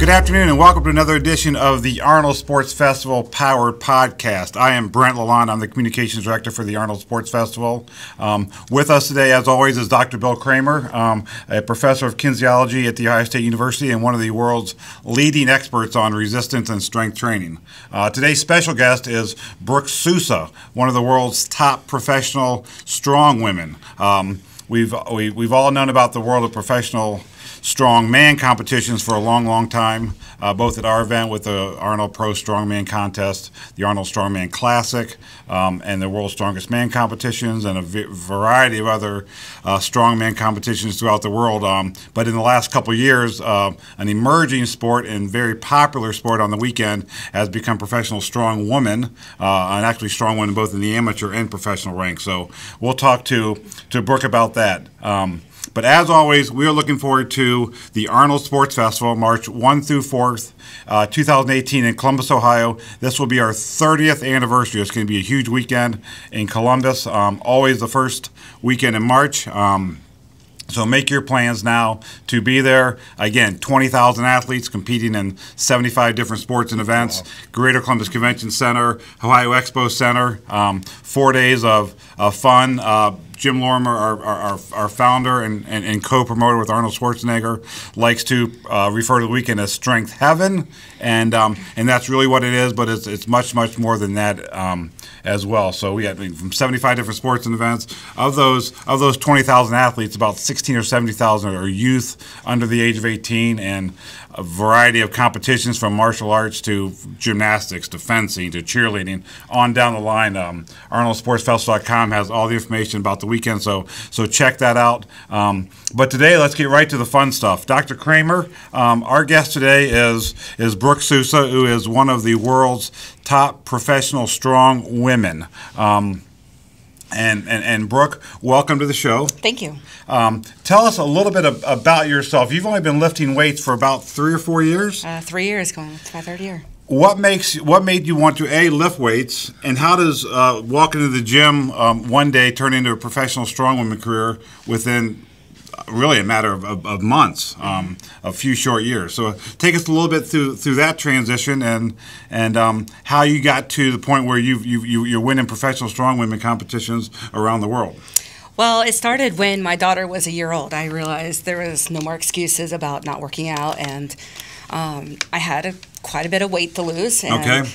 Good afternoon and welcome to another edition of the Arnold Sports Festival Powered Podcast. I am Brent Lalonde. I'm the Communications Director for the Arnold Sports Festival. With us today, as always, is Dr. Bill Kramer, a professor of kinesiology at The Ohio State University and one of the world's leading experts on resistance and strength training. Today's special guest is Brooke Sousa, one of the world's top professional strongwomen. We've all known about the world of professional strongman competitions for a long time, both at our event with the Arnold Pro Strongman Contest, the Arnold Strongman Classic, and the World's Strongest Man competitions, and a variety of other strongman competitions throughout the world. But in the last couple of years, an emerging sport and very popular sport on the weekend has become professional strongwoman, and actually strongwomen both in the amateur and professional ranks. So we'll talk to Brooke about that. But as always, we are looking forward to the Arnold Sports Festival, March 1 through 4th, 2018 in Columbus, Ohio. This will be our 30th anniversary. It's going to be a huge weekend in Columbus, always the first weekend in March. So make your plans now to be there. Again, 20,000 athletes competing in 75 different sports and events. Wow. Greater Columbus Convention Center, Ohio Expo Center, 4 days of fun. Jim Lorimer, our founder and co-promoter with Arnold Schwarzenegger, likes to refer to the weekend as Strength Heaven, and that's really what it is. But it's much more than that as well. So we have from 75 different sports and events. Of those 20,000 athletes, about 16 or 70,000 are youth under the age of 18, and a variety of competitions from martial arts to gymnastics to fencing to cheerleading on down the line. ArnoldSportsFestival.com has all the information about the weekend, so check that out. But today, let's get right to the fun stuff. Dr. Kramer, our guest today is Brooke Sousa, who is one of the world's top professional strong women. And Brooke, welcome to the show. Thank you. Tell us a little bit about yourself. You've only been lifting weights for about 3 or 4 years? 3 years, going into my third year. What made you want to lift weights, and how does walking to the gym one day turn into a professional strongwoman career within really a matter of months, a few short years? So take us a little bit through that transition and how you got to the point where you're winning professional strongwomen competitions around the world. Well, it started when my daughter was a year old. I realized there was no more excuses about not working out, and I had quite a bit of weight to lose. And okay.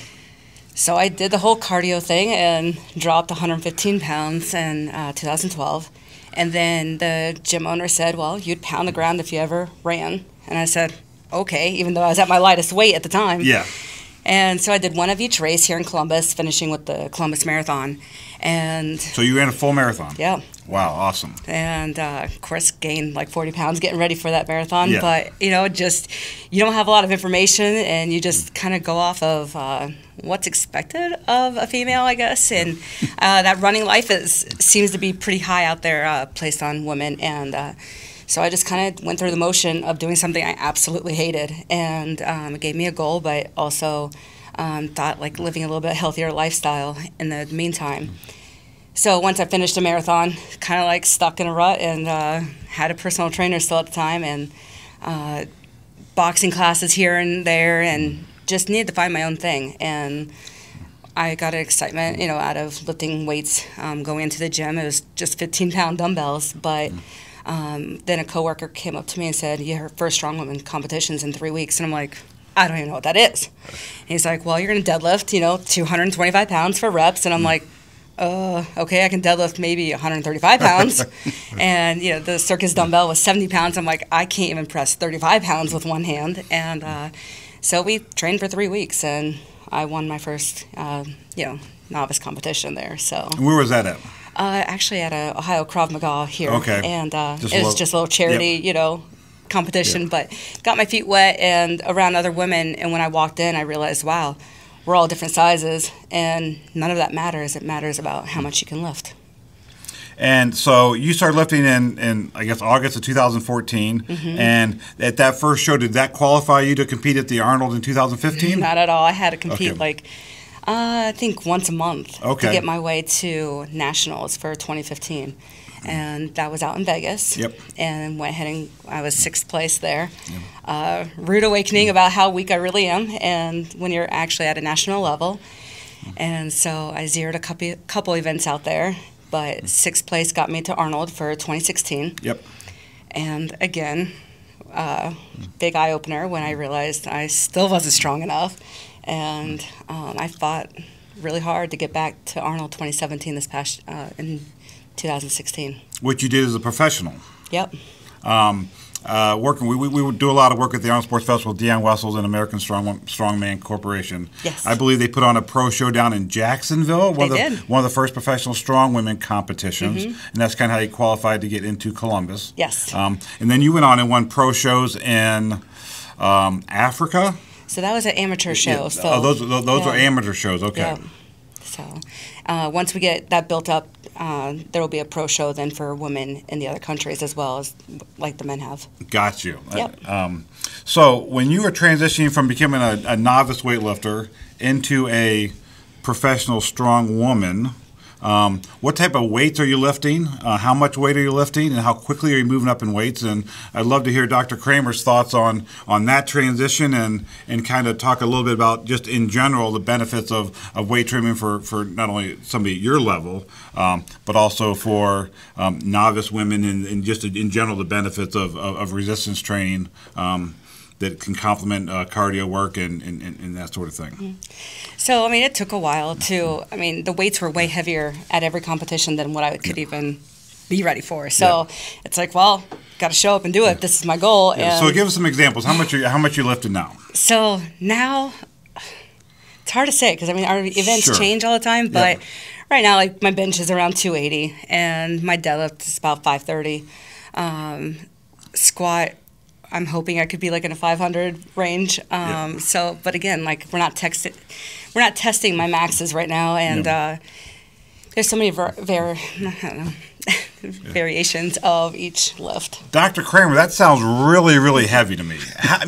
So I did the whole cardio thing and dropped 115 pounds in 2012. And then the gym owner said, well, you'd pound the ground if you ever ran. And I said, okay, even though I was at my lightest weight at the time. Yeah. And so I did one of each race here in Columbus, finishing with the Columbus Marathon. And so you ran a full marathon? Yeah. Wow, awesome. And, of course, gained like 40 pounds getting ready for that marathon. Yeah. But, you don't have a lot of information, and you just kind of go off of what's expected of a female, I guess. And that running life seems to be pretty high out there placed on women. And so I just kind of went through the motion of doing something I absolutely hated. And it gave me a goal, but also thought like living a little bit healthier lifestyle in the meantime. So once I finished a marathon, kind of like stuck in a rut, and had a personal trainer still at the time, and boxing classes here and there, and just needed to find my own thing. And I got an excitement, out of lifting weights, going into the gym. It was just 15-pound dumbbells, but then a coworker came up to me and said, "Your first strongwoman competition's in 3 weeks," and I'm like, I don't even know what that is. And he's like, well, you're going to deadlift, 225 pounds for reps, and I'm like, okay, I can deadlift maybe 135 pounds. And, the circus dumbbell was 70 pounds. I'm like, I can't even press 35 pounds with one hand. And so we trained for 3 weeks, and I won my first, novice competition there. So Where was that at? Actually at a Ohio Krav Maga here. Okay. And it was just a little charity, yep. Competition, but got my feet wet and around other women. And when I walked in, I realized, wow, we're all different sizes, and none of that matters. It matters about how much you can lift. And so you started lifting in I guess, August of 2014. Mm-hmm. And at that first show, did that qualify you to compete at the Arnold in 2015? Not at all. I had to compete I think once a month to get my way to nationals for 2015. and that was out in Vegas. Yep. And went ahead and I was 6th place there. Rude awakening about how weak I really am, and when you're actually at a national level. And so I zeroed a couple events out there, but 6th place got me to Arnold for 2016. Yep. And again, big eye opener when I realized I still wasn't strong enough, and I fought really hard to get back to Arnold 2017 this past in 2016. What you did as a professional. Yep. Working, we would do a lot of work at the Arnold Sports Festival. Deanne Wessels and American Strongman Corporation. Yes. I believe they put on a pro show down in Jacksonville. One of the first professional strong women competitions, and that's kind of how you qualified to get into Columbus. Yes. And then you went on and won pro shows in Africa. So that was an amateur show. Yeah. So those are amateur shows. Okay. Yeah. So once we get that built up, there will be a pro show then for women in the other countries as well as like the men have. Got you. Yep. So when you were transitioning from becoming a novice weightlifter into a professional strong woman, what type of weights are you lifting? How much weight are you lifting, and how quickly are you moving up in weights? And I'd love to hear Dr. Kramer's thoughts on that transition and kind of talk a little bit about just in general the benefits of weight training for not only somebody at your level, but also for novice women and just in general the benefits of resistance training that can complement cardio work and that sort of thing. Mm-hmm. So, I mean, it took a while the weights were way heavier at every competition than what I could even be ready for. So it's like, well, got to show up and do it. This is my goal. Yeah. So give us some examples. How much you lifting now? So now, it's hard to say because, I mean, our events change all the time. But right now, like, my bench is around 280 and my deadlift is about 530. Squat, I'm hoping I could be like in a 500 range. So, but again, like we're not testing my maxes right now, and there's so many variations of each lift. Dr. Kramer, that sounds really, really heavy to me. How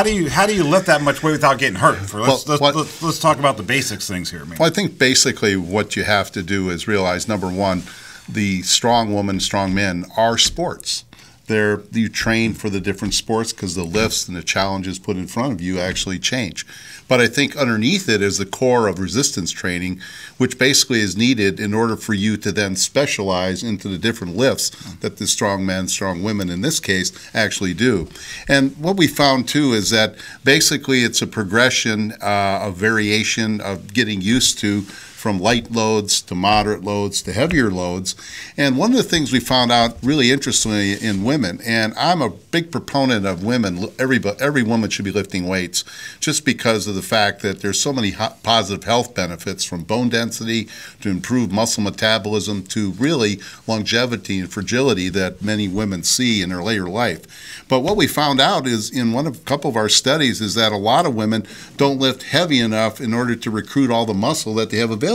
do you lift that much weight without getting hurt? Let's talk about the basics things here. Well, I think basically what you have to do is realize, number one, the strong woman, strong men are sports. You train for the different sports because the lifts and the challenges put in front of you actually change. But I think underneath it is the core of resistance training, which basically is needed in order for you to then specialize into the different lifts that the strong men, strong women in this case actually do. And what we found too is that basically it's a progression of variation of getting used to from light loads to moderate loads to heavier loads. And one of the things we found out really interestingly in women, and I'm a big proponent of women, every woman should be lifting weights just because of the fact that there's so many positive health benefits, from bone density to improved muscle metabolism to really longevity and fragility that many women see in their later life. But what we found out is in a couple of our studies is that a lot of women don't lift heavy enough in order to recruit all the muscle that they have available.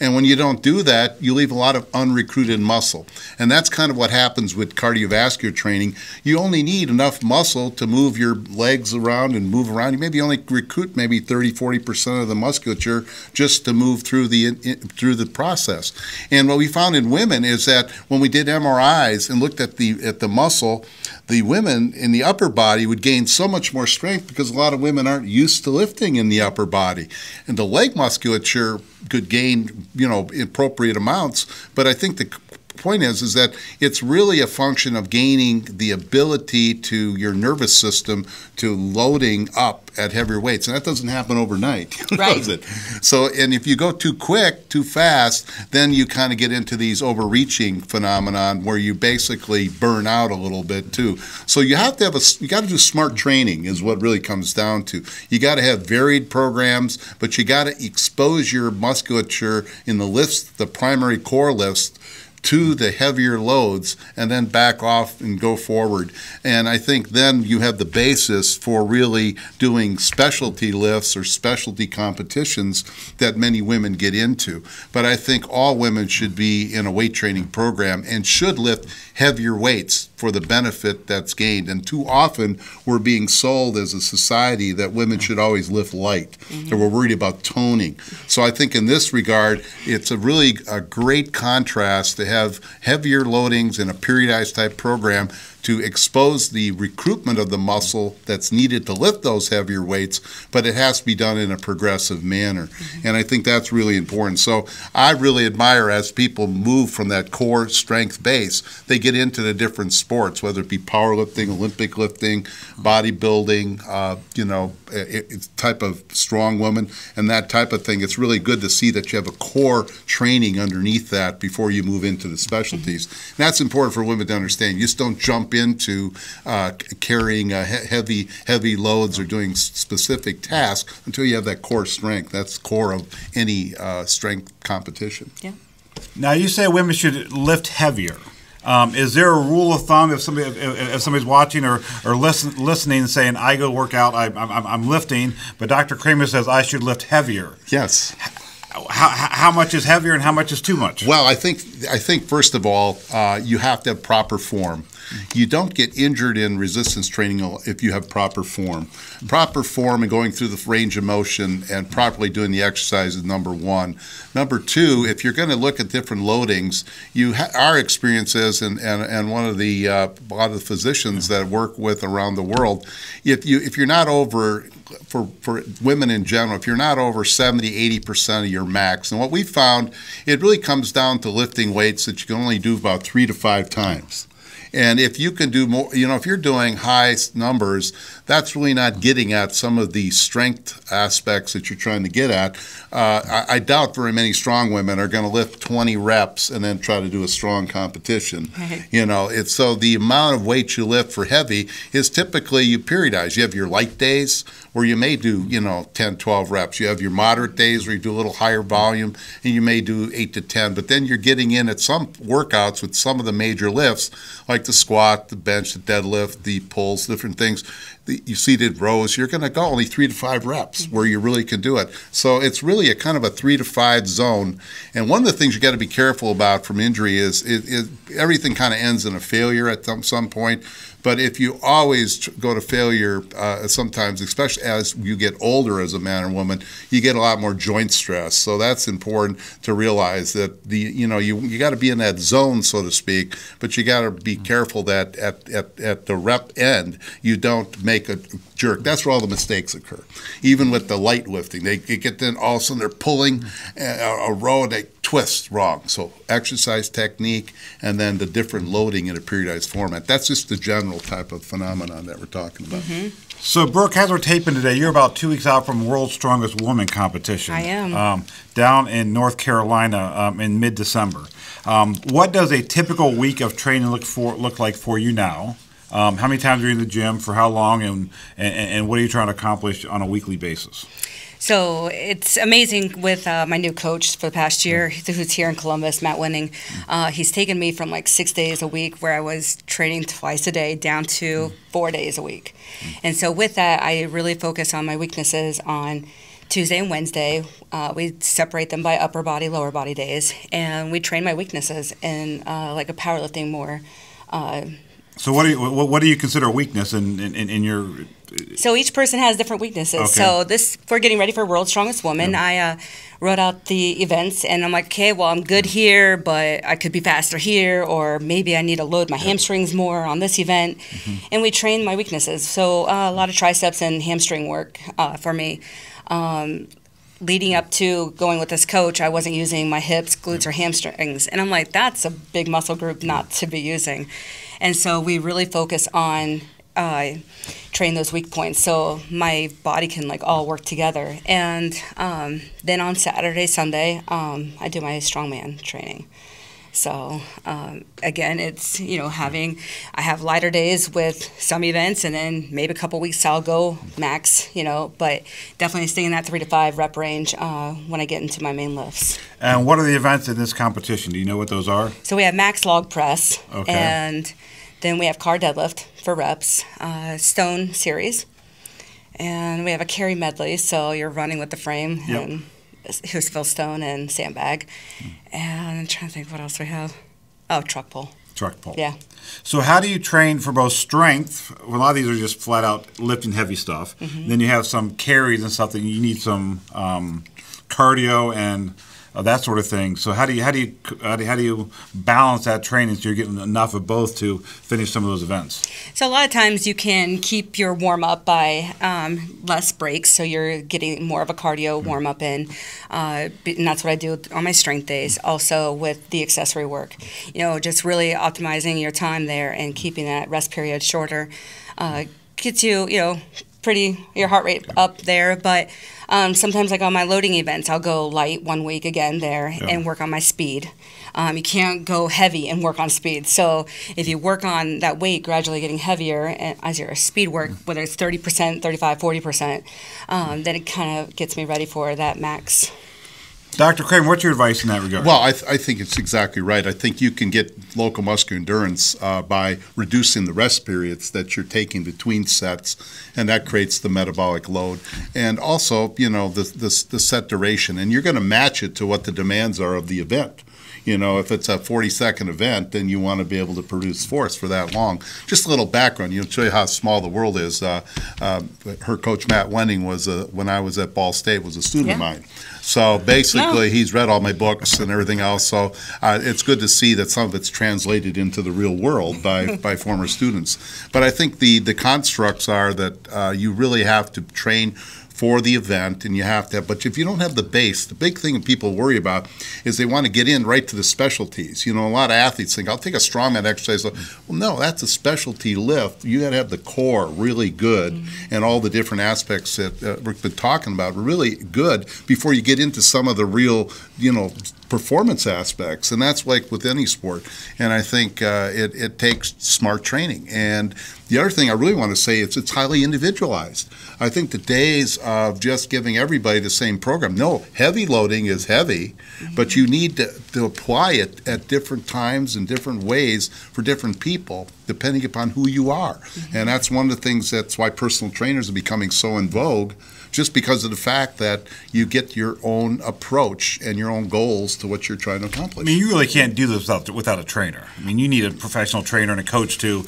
And when you don't do that, you leave a lot of unrecruited muscle. And that's kind of what happens with cardiovascular training. You only need enough muscle to move your legs around and move around. You maybe only recruit maybe 30-40% of the musculature just to move through the process. And what we found in women is that when we did MRIs and looked at the muscle, the women in the upper body would gain so much more strength because a lot of women aren't used to lifting in the upper body. And the leg musculature could gain, appropriate amounts, but I think the point is that it's really a function of gaining the ability to your nervous system to loading up at heavier weights, and that doesn't happen overnight, does it? So, and if you go too quick, too fast, then you kind of get into these overreaching phenomenon where you basically burn out a little bit too. So you have to you got to do smart training is what really comes down to. You got to have varied programs, but you got to expose your musculature in the lifts, the primary core lifts, to the heavier loads, and then back off and go forward. And I think then you have the basis for really doing specialty lifts or specialty competitions that many women get into. But I think all women should be in a weight training program and should lift heavier weights for the benefit that's gained. And too often we're being sold as a society that women should always lift light, and we're worried about toning. So I think in this regard, it's a great contrast to have heavier loadings in a periodized type program to expose the recruitment of the muscle that's needed to lift those heavier weights, but it has to be done in a progressive manner. And I think that's really important. So I really admire as people move from that core strength base, they get into the different sports, whether it be powerlifting, Olympic lifting, bodybuilding, type of strong woman, and that type of thing. It's really good to see that you have a core training underneath that before you move into the specialties. And that's important for women to understand. You just don't jump into carrying heavy loads or doing specific tasks until you have that core strength. That's the core of any strength competition. Yeah. Now, you say women should lift heavier. Is there a rule of thumb if somebody's watching or listening and saying, I go work out, I'm lifting, but Dr. Kramer says I should lift heavier? Yes. How much is heavier and how much is too much? Well, I think first of all, you have to have proper form. You don't get injured in resistance training if you have proper form. Proper form and going through the range of motion and properly doing the exercise is number one. Number two, if you're going to look at different loadings, our experience is, and one of the a lot of the physicians that I work with around the world, if you're not over, for women in general, if you're not over 70-80% of your max, and what we found, it really comes down to lifting weights that you can only do about 3 to 5 times. And if you can do more, if you're doing high numbers, that's really not getting at some of the strength aspects that you're trying to get at. I doubt very many strong women are going to lift 20 reps and then try to do a strong competition. Right. So the amount of weight you lift for heavy is typically you periodize. You have your light days where you may do 10, 12 reps. You have your moderate days where you do a little higher volume and you may do 8 to 10. But then you're getting in at some workouts with some of the major lifts like the squat, the bench, the deadlift, the pulls, different things. You seated rows, you're going to go only 3 to 5 reps where you really can do it. So it's really a kind of a 3 to 5 zone. And one of the things you got to be careful about from injury is everything kind of ends in a failure at some point. But if you always go to failure, sometimes, especially as you get older as a man or woman, you get a lot more joint stress. So that's important to realize that you got to be in that zone, so to speak. But you got to be careful that at the rep end you don't make a jerk. That's where all the mistakes occur. Even with the light lifting, they get then all of a sudden they're pulling a row and they twist wrong. So exercise technique and then the different loading in a periodized format. That's just the general type of phenomenon that we're talking about. So, Brooke, as we're taping today, you're about 2 weeks out from World's Strongest Woman competition. I am. Down in North Carolina in mid-December. What does a typical week of training look like for you now? How many times are you in the gym, for how long, and what are you trying to accomplish on a weekly basis? So it's amazing with my new coach for the past year, who's here in Columbus, Matt Winning. He's taken me from like 6 days a week where I was training twice a day down to 4 days a week. And so with that, I really focus on my weaknesses on Tuesday and Wednesday. We separate them by upper body, lower body days, and we train my weaknesses in like a powerlifting more. So what do you consider a weakness in your? So each person has different weaknesses. Okay. So for getting ready for World's Strongest Woman, I wrote out the events, and I'm like, okay, well, I'm good here, but I could be faster here, or maybe I need to load my hamstrings more on this event. And we train my weaknesses. So a lot of triceps and hamstring work for me. Leading up to going with this coach, I wasn't using my hips, glutes, or hamstrings. And I'm like, that's a big muscle group not to be using. And so we really focus on train those weak points so my body can like all work together. And then on Saturday, Sunday, I do my Strongman training. So again, it's I have lighter days with some events, and then maybe a couple weeks I'll go max, but definitely stay in that 3 to 5 rep range when I get into my main lifts. And what are the events in this competition? Do you know what those are? So we have max log press, okay, and then we have car deadlift for reps, stone series, and we have a carry medley, so you're running with the frame. Yep. And Phil Stone and sandbag. And I'm trying to think what else we have. Oh, truck pull. truck pull. Yeah. So how do you train for both strength? Well, a lot of these are just flat out lifting heavy stuff. Then you have some carries and stuff that you need some cardio and that sort of thing. So how do you balance that training so you're getting enough of both to finish some of those events? So a lot of times you can keep your warm up by less breaks, so you're getting more of a cardio warm up in, and that's what I do on my strength days. Also with the accessory work, just really optimizing your time there and keeping that rest period shorter gets you, your heart rate up there, but sometimes like on my loading events, I'll go light 1 week again there and work on my speed. You can't go heavy and work on speed. So if you work on that weight gradually getting heavier as your speed work, whether it's 30%, 35, 40%, then it kind of gets me ready for that max. Dr. Kramer, what's your advice in that regard? Well, I think it's exactly right. I think you can get local muscular endurance by reducing the rest periods that you're taking between sets, and that creates the metabolic load. And also, the set duration. And you're going to match it to what the demands are of the event. If it's a 40-second event, then you want to be able to produce force for that long. Just a little background, show you how small the world is. Her coach, Matt Wenning, was when I was at Ball State, was a student of mine. So basically, he's read all my books and everything else. So it's good to see that some of it's translated into the real world by former students. But I think the constructs are that you really have to train for the event, and you have to have, but if you don't have the base, the big thing people worry about is they want to get in right to the specialties. A lot of athletes think, I'll take a strongman exercise. Well, no, that's a specialty lift. You got to have the core really good, and all the different aspects that we've been talking about really good before you get into some of the real, performance aspects, and that's like with any sport. And I think it takes smart training. And the other thing I really want to say is it's highly individualized. I think the days of just giving everybody the same program, no, heavy loading is heavy, but you need to apply it at different times and different ways for different people, depending upon who you are. And that's one of the things that's why personal trainers are becoming so in vogue, just because of the fact that you get your own approach and your own goals to what you're trying to accomplish. You really can't do this without a trainer. You need a professional trainer and a coach to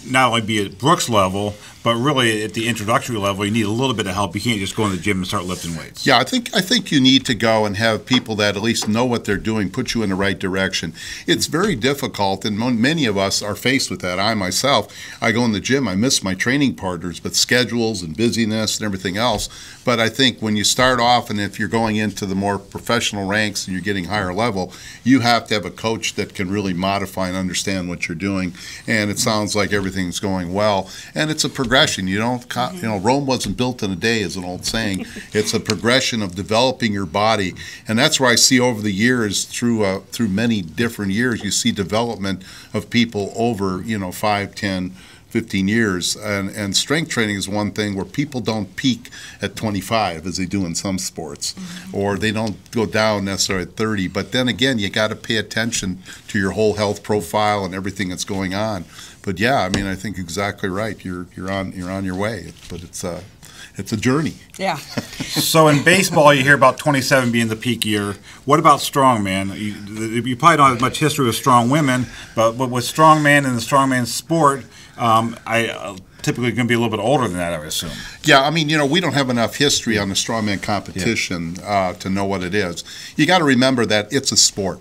not only be at Brookes level, but really at the introductory level, you need a little bit of help. You can't just go in the gym and start lifting weights. Yeah, I think you need to go and have people that at least know what they're doing, put you in the right direction. It's very difficult, and many of us are faced with that. I myself, I go in the gym, I miss my training partners, but schedules and busyness and everything else. But I think when you start off, and if you're going into the more professional ranks and you're getting higher level, you have to have a coach that can really modify and understand what you're doing. And it sounds like everything's going well. And it's a progression. Rome wasn't built in a day, is an old saying. It's a progression of developing your body. And that's where I see over the years, through many different years, you see development of people over, 5, 10, 15 years, and strength training is one thing where people don't peak at 25 as they do in some sports, or they don't go down necessarily at 30. But then again, you got to pay attention to your whole health profile and everything that's going on. But yeah, I think exactly right. You're on your way, but it's a journey. Yeah. So in baseball, you hear about 27 being the peak year. What about strongman? You probably don't have much history with strong women, but with strongman and the strongman sport, I typically going to be a little bit older than that, I would assume. Yeah, we don't have enough history on the strongman competition to know what it is. You got to remember that it's a sport,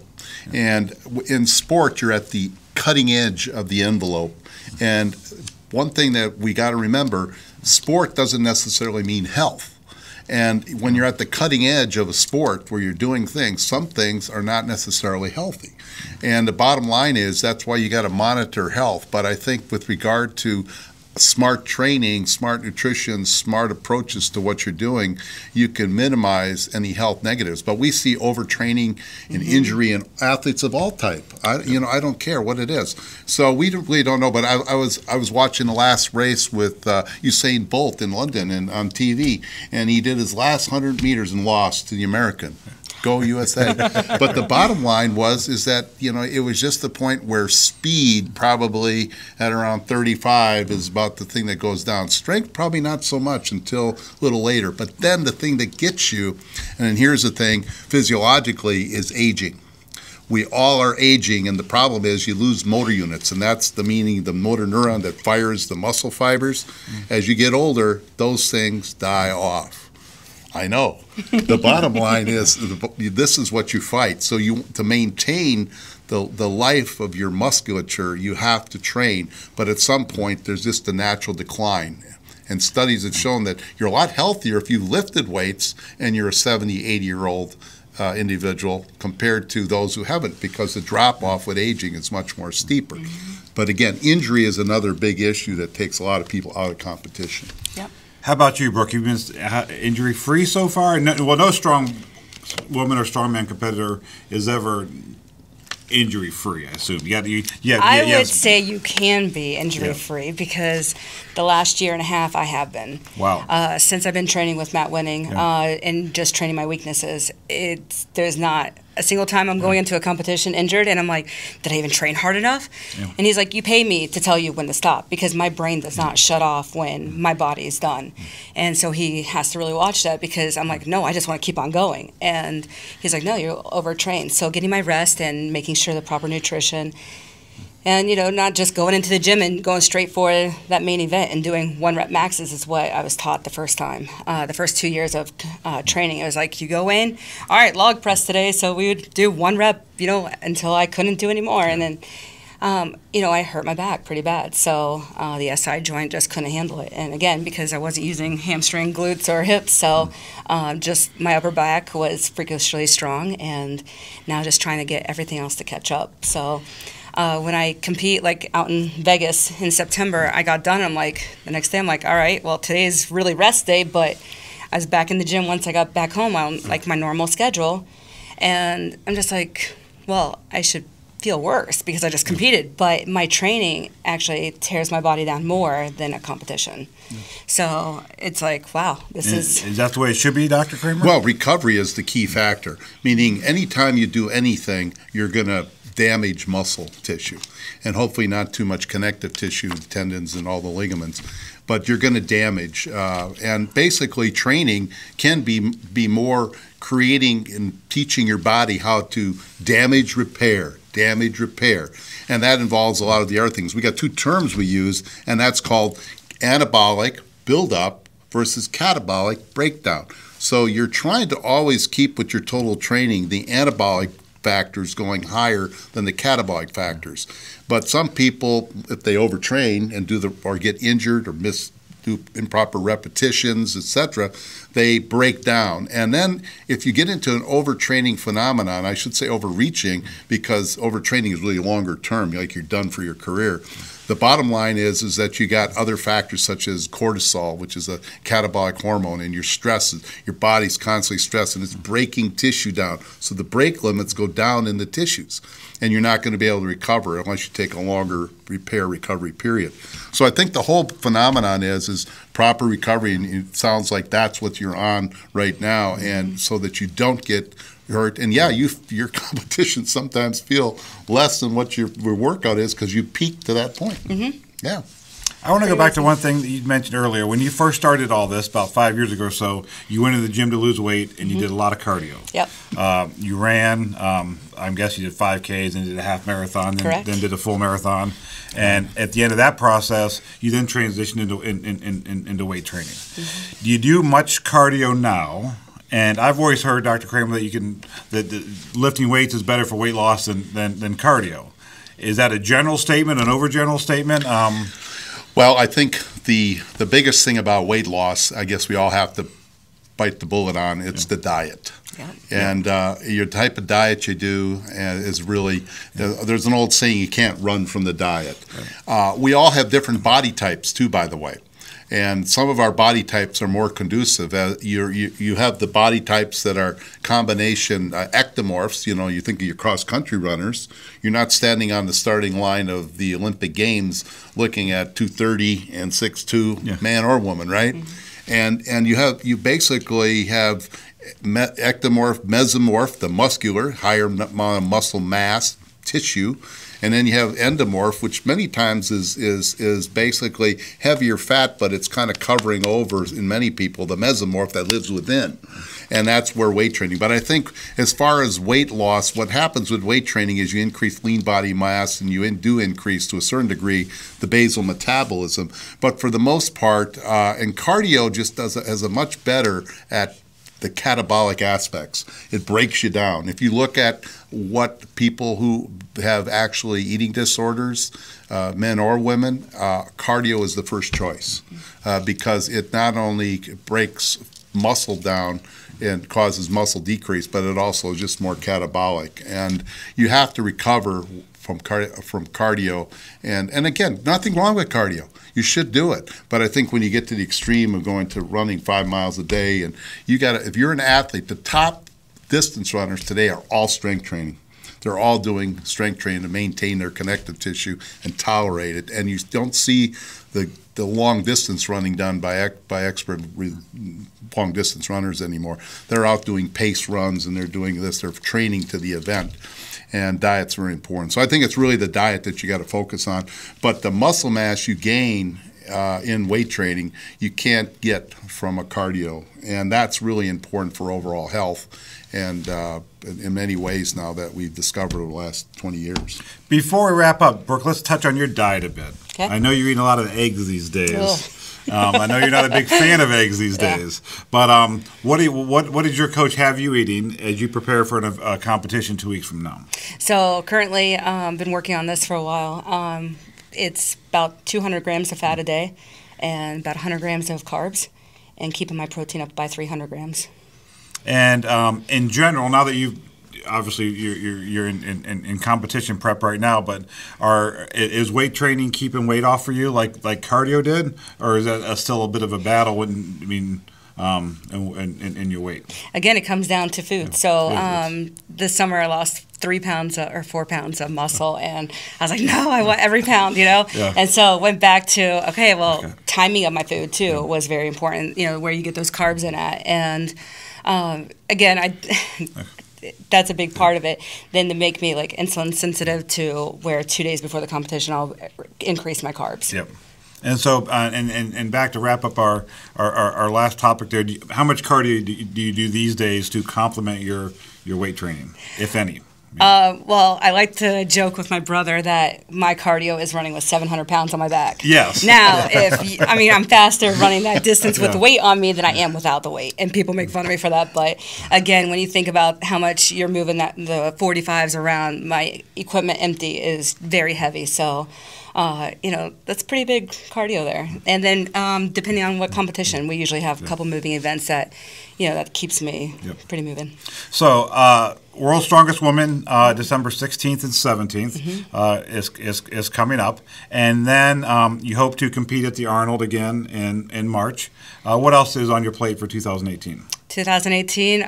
and in sport, you're at the cutting edge of the envelope. And one thing that we got to remember, sport doesn't necessarily mean health. And when you're at the cutting edge of a sport where you're doing things, some things are not necessarily healthy. And the bottom line is that's why you got to monitor health. But I think with regard to smart training, smart nutrition, smart approaches to what you're doing, you can minimize any health negatives. But we see overtraining and injury in athletes of all type. I don't care what it is. So we really don't know. But I was watching the last race with Usain Bolt in London and on TV, and he did his last 100 meters and lost to the American. Go USA. But the bottom line is that, it was just the point where speed probably at around 35 is about the thing that goes down. Strength probably not so much until a little later. But then the thing that gets you, and here's the thing, physiologically, is aging. We all are aging, and the problem is you lose motor units, and that's the meaning, the motor neuron that fires the muscle fibers. As you get older, those things die off. I know. The bottom line is this is what you fight. So to maintain the life of your musculature, you have to train. But at some point, there's just a natural decline. And studies have shown that you're a lot healthier if you lifted weights and you're a 70, 80-year-old individual compared to those who haven't, because the drop-off with aging is much more steeper. But again, injury is another big issue that takes a lot of people out of competition. Yep. How about you, Brooke? You've been injury-free so far? No strong woman or strongman competitor is ever injury-free, I assume. I would say you can be injury-free because the last year and a half I have been. Wow. Since I've been training with Matt Winning and just training my weaknesses, there's not a single time I'm going into a competition injured and I'm like, did I even train hard enough? Yeah. And he's like, you pay me to tell you when to stop because my brain does not shut off when my body is done. And so he has to really watch that because I'm like, no, I just want to keep on going. And he's like, no, you're overtrained. So getting my rest and making sure the proper nutrition and, not just going into the gym and going straight for that main event and doing 1-rep maxes is what I was taught the first time. The first 2 years of training, it was like, you go in, all right, log press today. So we would do 1 rep, until I couldn't do anymore. And then, I hurt my back pretty bad. So the SI joint just couldn't handle it. And again, because I wasn't using hamstring, glutes, or hips, so just my upper back was freakishly strong. And now just trying to get everything else to catch up. So when I compete, like out in Vegas in September, I got done. I'm like, the next day, I'm like, all right, well, today is really rest day, but I was back in the gym once I got back home on like my normal schedule. And I'm just like, well, I should feel worse because I just competed, but my training actually tears my body down more than a competition. So it's like, wow, is that the way it should be, Dr. Kramer? Well, recovery is the key factor, meaning anytime you do anything, you're going to damage muscle tissue, and hopefully not too much connective tissue, tendons, and all the ligaments, but you're going to damage. And basically, training can be more creating and teaching your body how to damage repair, and that involves a lot of the other things. We got 2 terms we use, and that's called anabolic buildup versus catabolic breakdown. So you're trying to always keep with your total training the anabolic factors going higher than the catabolic factors. But some people, if they overtrain and or get injured or do improper repetitions, etc., they break down. And then if you get into an overtraining phenomenon, I should say overreaching, because overtraining is really longer term, like you're done for your career. The bottom line is that you got other factors such as cortisol, which is a catabolic hormone, and your body's constantly stressed, and it's breaking tissue down. So the break limits go down in the tissues, and you're not going to be able to recover unless you take a longer recovery period. So I think the whole phenomenon is proper recovery, and it sounds like that's what you're on right now, and so that you don't get hurt. And your competition sometimes feel less than what your workout is because you peaked to that point. Mm-hmm. Yeah. I want to go back to one thing that you mentioned earlier. When you first started all this, about 5 years ago or so, you went to the gym to lose weight, and you did a lot of cardio. Yep. You ran, I'm guessing you did 5Ks and did a half marathon, then did a full marathon. And at the end of that process, you then transitioned into weight training. Mm-hmm. Do you do much cardio now? And I've always heard, Dr. Kramer, that lifting weights is better for weight loss than cardio. Is that a general statement, an overgeneral statement? Well, I think the biggest thing about weight loss, I guess we all have to bite the bullet on, it's the diet. Yeah. And your type of diet you do is really, there's an old saying, you can't run from the diet. Right. We all have different body types too, by the way. And some of our body types are more conducive. You have the body types that are combination ectomorphs. You think of your cross-country runners. You're not standing on the starting line of the Olympic Games looking at 230 and 6'2", man or woman, right? Mm-hmm. And you basically have ectomorph, mesomorph, the muscular, higher muscle mass, tissue. And then you have endomorph, which many times is basically heavier fat, but it's kind of covering over, in many people, the mesomorph that lives within. and that's where weight training. But I think as far as weight loss, what happens with weight training is you increase lean body mass, and you do increase to a certain degree the basal metabolism. But for the most part, and cardio just has a much better at the catabolic aspects. It breaks you down. If you look at what people who have actually eating disorders, men or women, cardio is the first choice because it not only breaks muscle down and causes muscle decrease, but it also is just more catabolic. And you have to recover from cardio. And again, nothing wrong with cardio. You should do it. But I think when you get to the extreme of going to running 5 miles a day, and if you're an athlete, the top distance runners today are all strength training. They're all doing strength training to maintain their connective tissue and tolerate it. And you don't see the long distance running done by expert long distance runners anymore. They're out doing pace runs, and they're doing this. They're training to the event. And diet's very important. So I think it's really the diet that you got to focus on. But the muscle mass you gain in weight training, you can't get from a cardio. And that's really important for overall health. And in many ways now that we've discovered over the last 20 years. Before we wrap up, Brooke, let's touch on your diet a bit. Okay. I know you're eating a lot of eggs these days. I know you're not a big fan of eggs these days, but what did your coach have you eating as you prepare for a competition 2 weeks from now? So currently, been working on this for a while. It's about 200 grams of fat a day, and about 100 grams of carbs, and keeping my protein up by 300 grams. And in general, now that you're in competition prep right now, but is weight training keeping weight off for you like cardio did, or is that still a bit of a battle? In your weight? Again, it comes down to food. So this summer I lost 3 pounds or 4 pounds of muscle, and I was like, no, I want every pound, Yeah. And so went back to timing of my food too was very important. Where you get those carbs in at, and again, that's a big part of it. Then to make me like insulin sensitive to where 2 days before the competition I'll increase my carbs. Yep. And so, and back to wrap up our last topic there, how much cardio do you do these days to complement your weight training, if any? Well, I like to joke with my brother that my cardio is running with 700 pounds on my back. Yes. Now, I'm faster running that distance with the weight on me than I am without the weight, and people make fun of me for that. But again, when you think about how much you're moving the 45s around, my equipment empty is very heavy. So, that's pretty big cardio there. And then depending on what competition, we usually have a couple moving events that, that keeps me pretty moving. So, World's Strongest Woman, December 16th and 17th is coming up. And then you hope to compete at the Arnold again in March. What else is on your plate for 2018? 2018,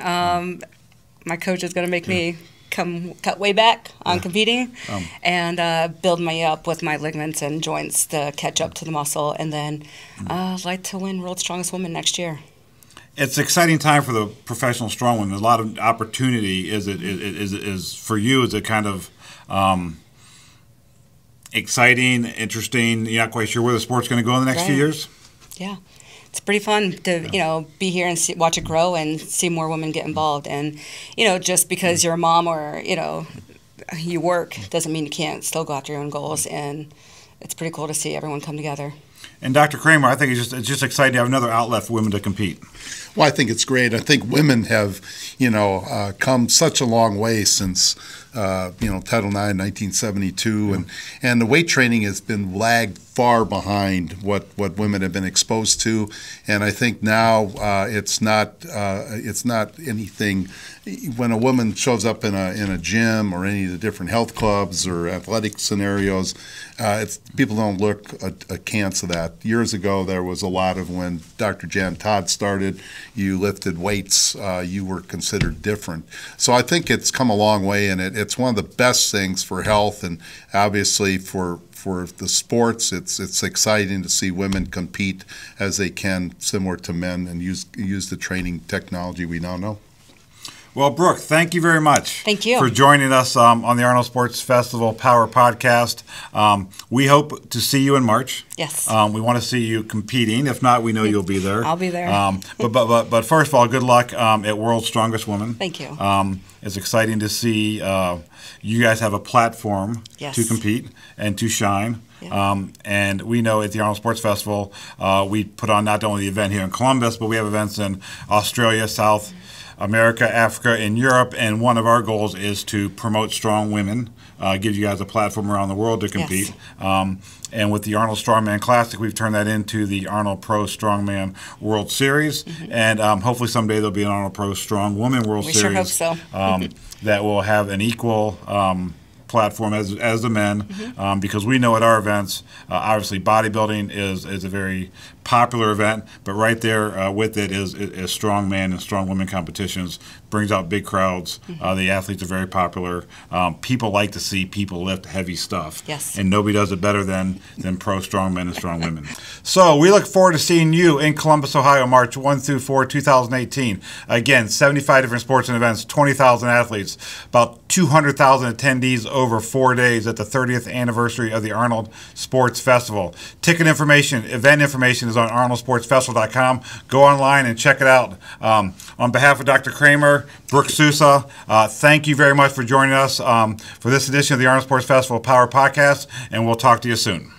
my coach is going to make me cut way back on competing and build me up with my ligaments and joints to catch up to the muscle. And then I'd like to win World's Strongest Woman next year. It's an exciting time for the professional strongwoman. There's a lot of opportunity. Is for you? Is it kind of exciting, interesting? You're not quite sure where the sport's going to go in the next few years. Yeah, it's pretty fun to be here and watch it grow and see more women get involved. And just because you're a mom or you work doesn't mean you can't still go after your own goals. And it's pretty cool to see everyone come together. And Dr. Kramer, I think it's just exciting to have another outlet for women to compete. Well, I think it's great. I think women have, come such a long way since, Title IX, 1972, and the weight training has been lagged far behind what women have been exposed to, and I think now it's not anything. When a woman shows up in a gym or any of the different health clubs or athletic scenarios, people don't look askance of that. Years ago, there was a lot of when Dr. Jan Todd started, you lifted weights, you were considered different. So I think it's come a long way, and it's one of the best things for health, and obviously for the sports. It's exciting to see women compete as they can, similar to men, and use the training technology we now know. Well, Brooke, thank you very much. Thank you for joining us on the Arnold Sports Festival Power Podcast. We hope to see you in March. Yes. We want to see you competing. If not, we know you'll be there. I'll be there. But first of all, good luck at World's Strongest Woman. Thank you. It's exciting to see you guys have a platform Yes. to compete and to shine. Yeah. And we know at the Arnold Sports Festival, we put on not only the event here in Columbus, but we have events in Australia, South America, Africa, and Europe. And one of our goals is to promote strong women, give you guys a platform around the world to compete. Yes. And with the Arnold Strongman Classic, we've turned that into the Arnold Pro Strongman World Series. Mm-hmm. And hopefully someday there'll be an Arnold Pro Strong Woman World Series. We sure hope so. That will have an equal platform as the men, mm-hmm. Because we know at our events, obviously bodybuilding is a very popular event, but right there with it is strong man and strong women competitions. Brings out big crowds. Mm-hmm. The athletes are very popular. People like to see people lift heavy stuff. Yes. And nobody does it better than pro strong men and strong women. So we look forward to seeing you in Columbus, Ohio, March 1 through 4, 2018. Again, 75 different sports and events, 20,000 athletes, about 200,000 attendees over 4 days at the 30th anniversary of the Arnold Sports Festival. Ticket information, event information is on arnoldsportsfestival.com. Go online and check it out. On behalf of Dr. Kramer, Brooke Sousa, thank you very much for joining us for this edition of the Arnold Sports Festival Power Podcast, and we'll talk to you soon.